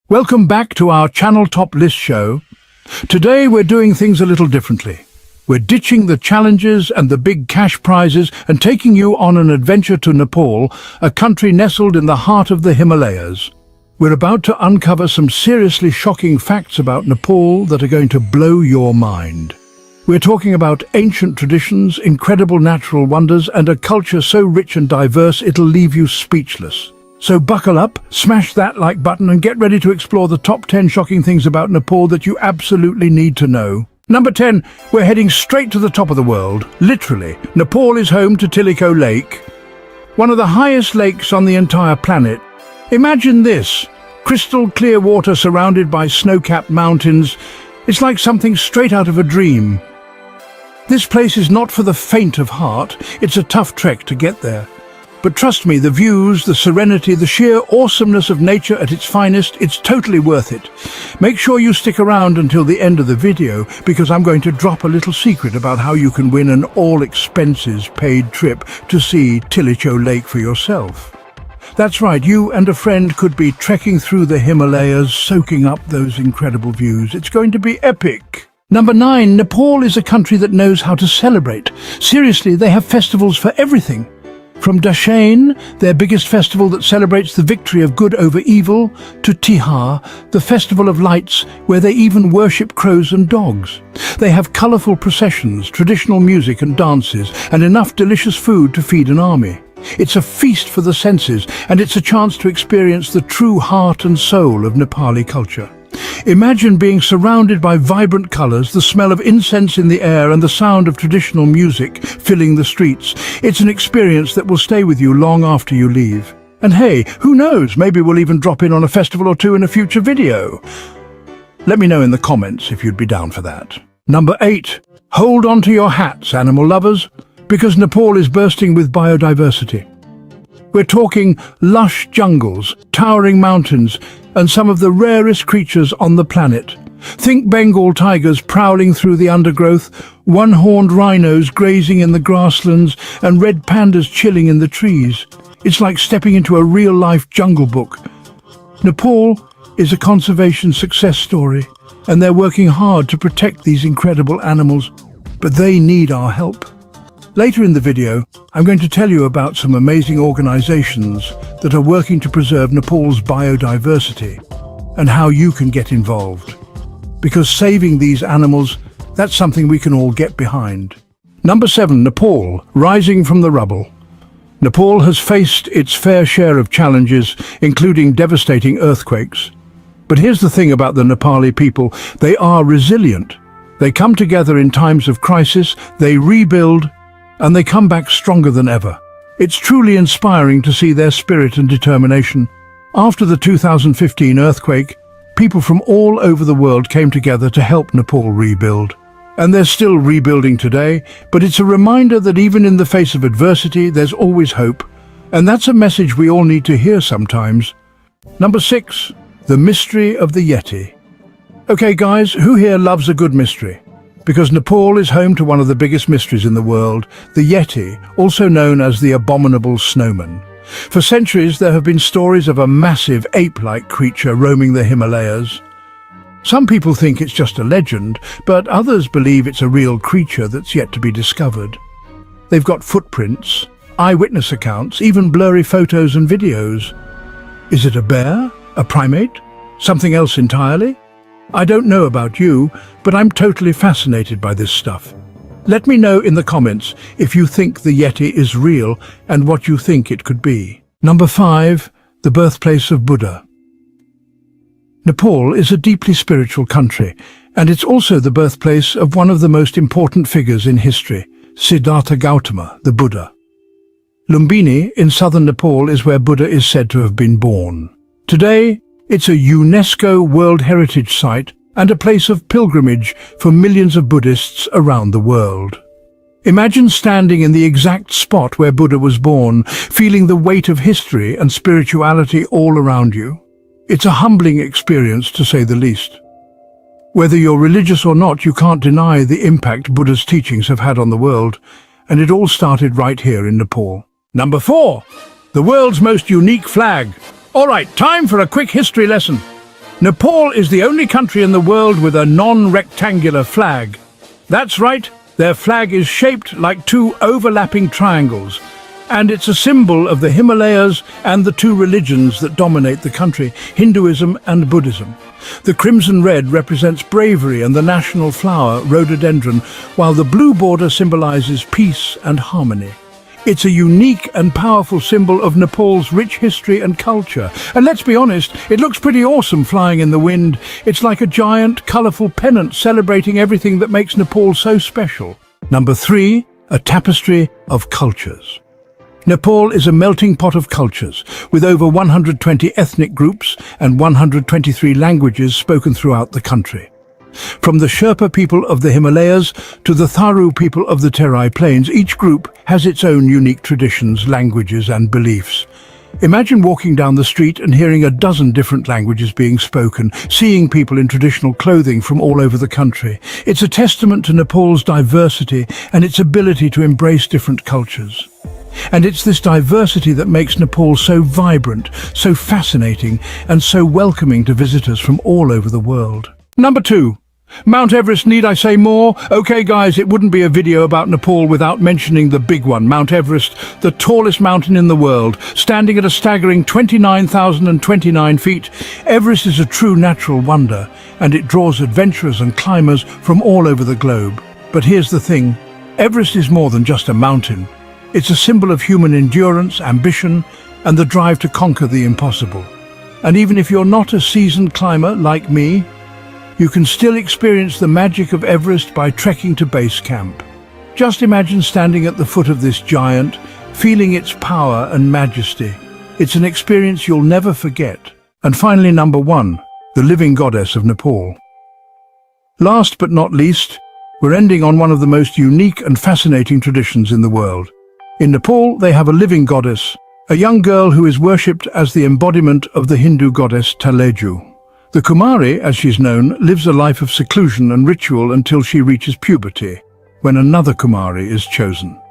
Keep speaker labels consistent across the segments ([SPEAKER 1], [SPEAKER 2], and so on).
[SPEAKER 1] Welcome back to our Channel Top List show. Today we're doing things a little differently. We're ditching the challenges and the big cash prizes and taking you on an adventure to Nepal, a country nestled in the heart of the Himalayas. We're about to uncover some seriously shocking facts about Nepal that are going to blow your mind. We're talking about ancient traditions, incredible natural wonders, and a culture so rich and diverse it'll leave you speechless. So buckle up, smash that like button and get ready to explore the top 10 shocking things about Nepal that you absolutely need to know. Number 10, we're heading straight to the top of the world. Literally, Nepal is home to Tilico Lake, one of the highest lakes on the entire planet. Imagine this, crystal clear water surrounded by snow-capped mountains. It's like something straight out of a dream. This place is not for the faint of heart. It's a tough trek to get there. But trust me, the views, the serenity, the sheer awesomeness of nature at its finest, it's totally worth it. Make sure you stick around until the end of the video, because I'm going to drop a little secret about how you can win an all-expenses-paid trip to see Tilico Lake for yourself. That's right, you and a friend could be trekking through the Himalayas, soaking up those incredible views. It's going to be epic. Number 9, Nepal is a country that knows how to celebrate. Seriously, they have festivals for everything. From Dashain, their biggest festival that celebrates the victory of good over evil, to Tihar, the festival of lights where they even worship crows and dogs. They have colourful processions, traditional music and dances, and enough delicious food to feed an army. It's a feast for the senses, and it's a chance to experience the true heart and soul of Nepali culture. Imagine being surrounded by vibrant colours, the smell of incense in the air and the sound of traditional music filling the streets. It's an experience that will stay with you long after you leave. And hey, who knows, maybe we'll even drop in on a festival or two in a future video. Let me know in the comments if you'd be down for that. Number 8. Hold on to your hats, animal lovers, because Nepal is bursting with biodiversity. We're talking lush jungles, towering mountains, and some of the rarest creatures on the planet. Think Bengal tigers prowling through the undergrowth, one-horned rhinos grazing in the grasslands, and red pandas chilling in the trees. It's like stepping into a real-life jungle book. Nepal is a conservation success story, and they're working hard to protect these incredible animals, but they need our help. Later in the video, I'm going to tell you about some amazing organizations that are working to preserve Nepal's biodiversity and how you can get involved. Because saving these animals, that's something we can all get behind. Number 7, Nepal, rising from the rubble. Nepal has faced its fair share of challenges, including devastating earthquakes. But here's the thing about the Nepali people, they are resilient. They come together in times of crisis, they rebuild, and they come back stronger than ever. It's truly inspiring to see their spirit and determination. After the 2015 earthquake, people from all over the world came together to help Nepal rebuild. And they're still rebuilding today, but it's a reminder that even in the face of adversity, there's always hope. And that's a message we all need to hear sometimes. Number 6, the mystery of the Yeti. Okay guys, who here loves a good mystery? Because Nepal is home to one of the biggest mysteries in the world, the Yeti, also known as the abominable snowman. For centuries, there have been stories of a massive ape-like creature roaming the Himalayas. Some people think it's just a legend, but others believe it's a real creature that's yet to be discovered. They've got footprints, eyewitness accounts, even blurry photos and videos. Is it a bear? A primate? Something else entirely? I don't know about you, but I'm totally fascinated by this stuff. Let me know in the comments if you think the Yeti is real and what you think it could be. Number 5, the birthplace of Buddha. Nepal is a deeply spiritual country, and it's also the birthplace of one of the most important figures in history, Siddhartha Gautama, the Buddha. Lumbini in southern Nepal is where Buddha is said to have been born. Today, it's a UNESCO World Heritage Site and a place of pilgrimage for millions of Buddhists around the world. Imagine standing in the exact spot where Buddha was born, feeling the weight of history and spirituality all around you. It's a humbling experience, to say the least. Whether you're religious or not, you can't deny the impact Buddha's teachings have had on the world, and it all started right here in Nepal. Number 4, the world's most unique flag. All right, time for a quick history lesson. Nepal is the only country in the world with a non-rectangular flag. That's right, their flag is shaped like two overlapping triangles, and it's a symbol of the Himalayas and the two religions that dominate the country, Hinduism and Buddhism. The crimson red represents bravery and the national flower, rhododendron, while the blue border symbolizes peace and harmony. It's a unique and powerful symbol of Nepal's rich history and culture. And let's be honest, it looks pretty awesome flying in the wind. It's like a giant, colorful pennant celebrating everything that makes Nepal so special. Number 3, a tapestry of cultures. Nepal is a melting pot of cultures, with over 120 ethnic groups and 123 languages spoken throughout the country. From the Sherpa people of the Himalayas to the Tharu people of the Terai Plains, each group has its own unique traditions, languages and beliefs. Imagine walking down the street and hearing a dozen different languages being spoken, seeing people in traditional clothing from all over the country. It's a testament to Nepal's diversity and its ability to embrace different cultures. And it's this diversity that makes Nepal so vibrant, so fascinating, and so welcoming to visitors from all over the world. Number 2. Mount Everest, need I say more? Okay guys, it wouldn't be a video about Nepal without mentioning the big one, Mount Everest, the tallest mountain in the world. Standing at a staggering 29,029 feet, Everest is a true natural wonder, and it draws adventurers and climbers from all over the globe. But here's the thing, Everest is more than just a mountain. It's a symbol of human endurance, ambition, and the drive to conquer the impossible. And even if you're not a seasoned climber like me, you can still experience the magic of Everest by trekking to base camp. Just imagine standing at the foot of this giant, feeling its power and majesty. It's an experience you'll never forget. And finally, number 1, the living goddess of Nepal. Last but not least, we're ending on one of the most unique and fascinating traditions in the world. In Nepal, they have a living goddess, a young girl who is worshipped as the embodiment of the Hindu goddess Taleju. The Kumari, as she's known, lives a life of seclusion and ritual until she reaches puberty, when another Kumari is chosen.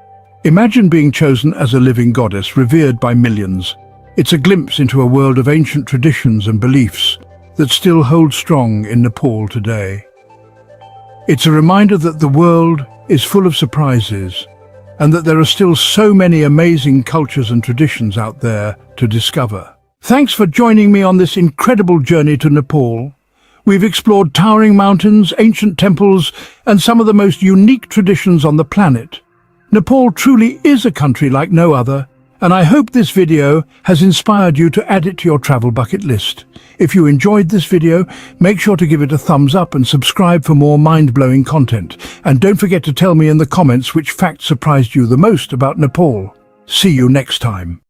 [SPEAKER 1] Imagine being chosen as a living goddess revered by millions. It's a glimpse into a world of ancient traditions and beliefs that still hold strong in Nepal today. It's a reminder that the world is full of surprises, and that there are still so many amazing cultures and traditions out there to discover. Thanks for joining me on this incredible journey to Nepal. We've explored towering mountains, ancient temples, and some of the most unique traditions on the planet. Nepal truly is a country like no other, and I hope this video has inspired you to add it to your travel bucket list. If you enjoyed this video, make sure to give it a thumbs up and subscribe for more mind-blowing content. And don't forget to tell me in the comments which fact surprised you the most about Nepal. See you next time.